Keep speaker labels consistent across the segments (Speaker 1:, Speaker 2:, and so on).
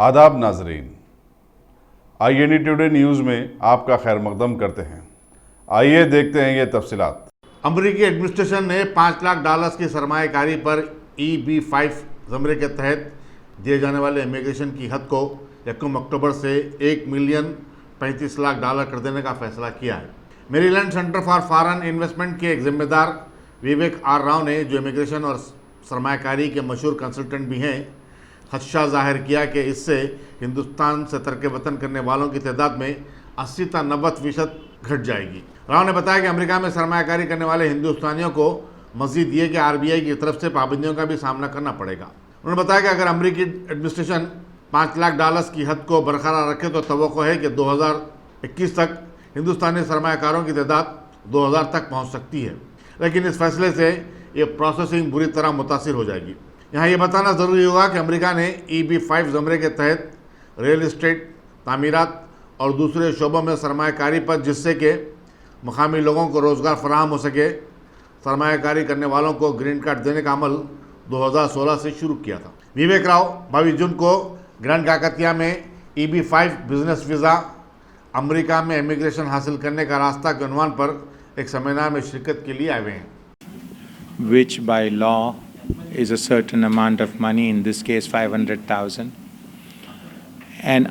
Speaker 1: आदाब नाजरीन, IND today news में आपका खैर मकदम करते हैं। आइए देखते हैं ये तफसीलात।
Speaker 2: अमरीकी एडमिनिस्ट्रेशन ने $5 लाख की सरमाएकारी पर EB-5 ज़मरे के तहत दिए जाने वाले इमिग्रेशन की हद को 1 अक्टूबर से $1,35,00,000 कर देने का फैसला किया है। Maryland centre for foreign investment के एक जिम्मेदार विवेक आर राव ने, जो इमिग्रेशन और सरमाकारी के मशहूर कंसल्टेंट भी हैं, खदशा जाहिर किया कि इससे हिंदुस्तान से तर्क वतन करने वालों की तादाद में 80 से 90% घट जाएगी। राव ने बताया कि अमेरिका में सरमाकारी करने वाले हिंदुस्तानियों को मजीद ये कि RBI की तरफ से पाबंदियों का भी सामना करना पड़ेगा। उन्होंने बताया कि अगर अमेरिकी एडमिनिस्ट्रेशन $5 लाख की हद को बरकरार रखे तो तवक्को है कि 2021 तक हिंदुस्तानी सरमाकारों की तादाद 2000 तक पहुँच सकती है, लेकिन इस फैसले से ये प्रोसेसिंग बुरी तरह मुतासिर हो जाएगी। यहाँ ये बताना ज़रूरी होगा कि अमेरिका ने EB-5 ज़मरे के तहत रियल इस्टेट, तामीरात और दूसरे शोबों में सरमाकारी पर, जिससे कि मकामी लोगों को रोज़गार फराहम हो सके, सरमाकारी करने वालों को ग्रीन कार्ड देने का अमल 2016 से शुरू किया था। विवेक राव 22 जून को ग्रैंड काकतिया में EB-5 बिजनेस वीज़ा अमेरिका में इमिग्रेशन हासिल करने का रास्ता के उन्वान पर एक सेमिनार में शिरकत के लिए आए हुए हैं।
Speaker 3: Which by law is a certain amount of money, in this case 500,000. And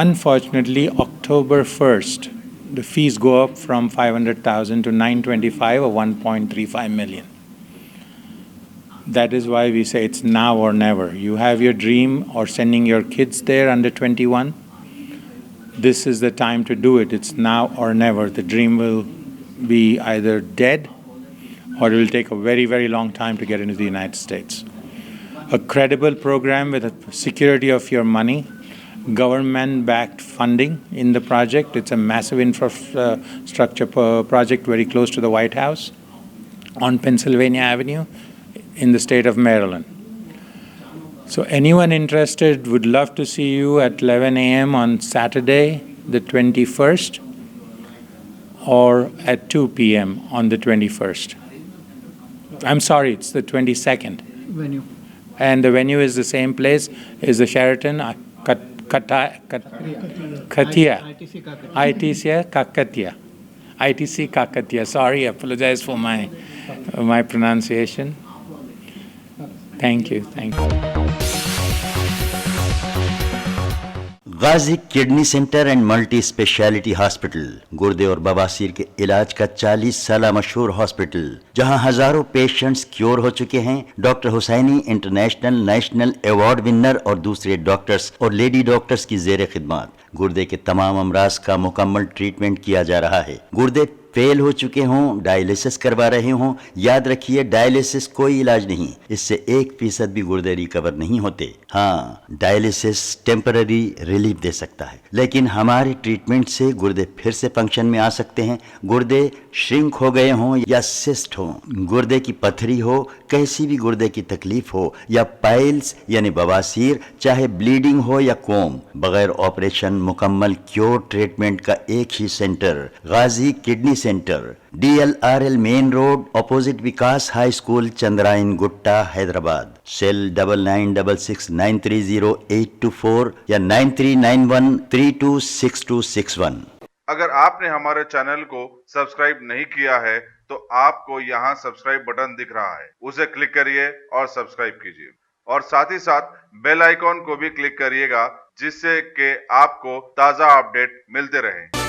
Speaker 3: unfortunately, October 1st, the fees go up from 500,000 to 925 or 1.35 million. That is why we say it's now or never. You have your dream or sending your kids there under 21. This is the time to do it. It's now or never. The dream will be either dead or it will take a very, very long time to get into the United States. A credible program with a security of your money, government-backed funding in the project. It's a massive infrastructure project very close to the White House on Pennsylvania Avenue in the state of Maryland. So anyone interested would love to see you at 11 a.m. on Saturday, the 21st, or at 2 p.m. on the 21st. I'm sorry, it's the 22nd.
Speaker 4: Venue.
Speaker 3: And the venue is the same place, is the Sheraton Katia. ITC Kakatia. Sorry, I apologize for my pronunciation. Thank you.
Speaker 5: Ghazi kidney centre and multi speciality hospital, गुर्दे और बवासीर के इलाज का 40 साल मशहूर hospital, जहां हजारों पेशेंट्स क्योर हो चुके हैं। Doctor Husaini international national award winner और दूसरे डॉक्टर्स और लेडी डॉक्टर्स की जेर खिदमत गुर्दे के तमाम अमराज का मुकम्मल ट्रीटमेंट किया जा रहा है। गुर्दे फेल हो चुके हों, डायलिसिस करवा रहे हों, याद रखिए डायलिसिस कोई इलाज नहीं, इससे 1% भी गुर्दे रिकवर नहीं होते। हाँ, डायलिसिस टेम्पररी रिलीफ दे सकता है, लेकिन हमारे ट्रीटमेंट से गुर्दे फिर से फंक्शन में आ सकते हैं। गुर्दे श्रिंक हो गए हों या सिस्ट हो, गुर्दे की पथरी हो, कैसी भी गुर्दे की तकलीफ हो, या पाइल्स यानी बवासीर, चाहे ब्लीडिंग हो या कोम, बगैर ऑपरेशन मुकम्मल क्योर ट्रीटमेंट का एक ही centre, Ghazi kidney centre, DLRL main road, opposite Vikas high school, Chandrayangutta, Hyderabad. Cell 9966930824 या 9391326261।
Speaker 1: अगर आपने हमारे चैनल को सब्सक्राइब नहीं किया है तो आपको यहाँ सब्सक्राइब बटन दिख रहा है, उसे क्लिक करिए और सब्सक्राइब कीजिए, और साथ ही साथ बेल आइकॉन को भी क्लिक करिएगा, जिससे कि आपको ताज़ा अपडेट मिलते रहें।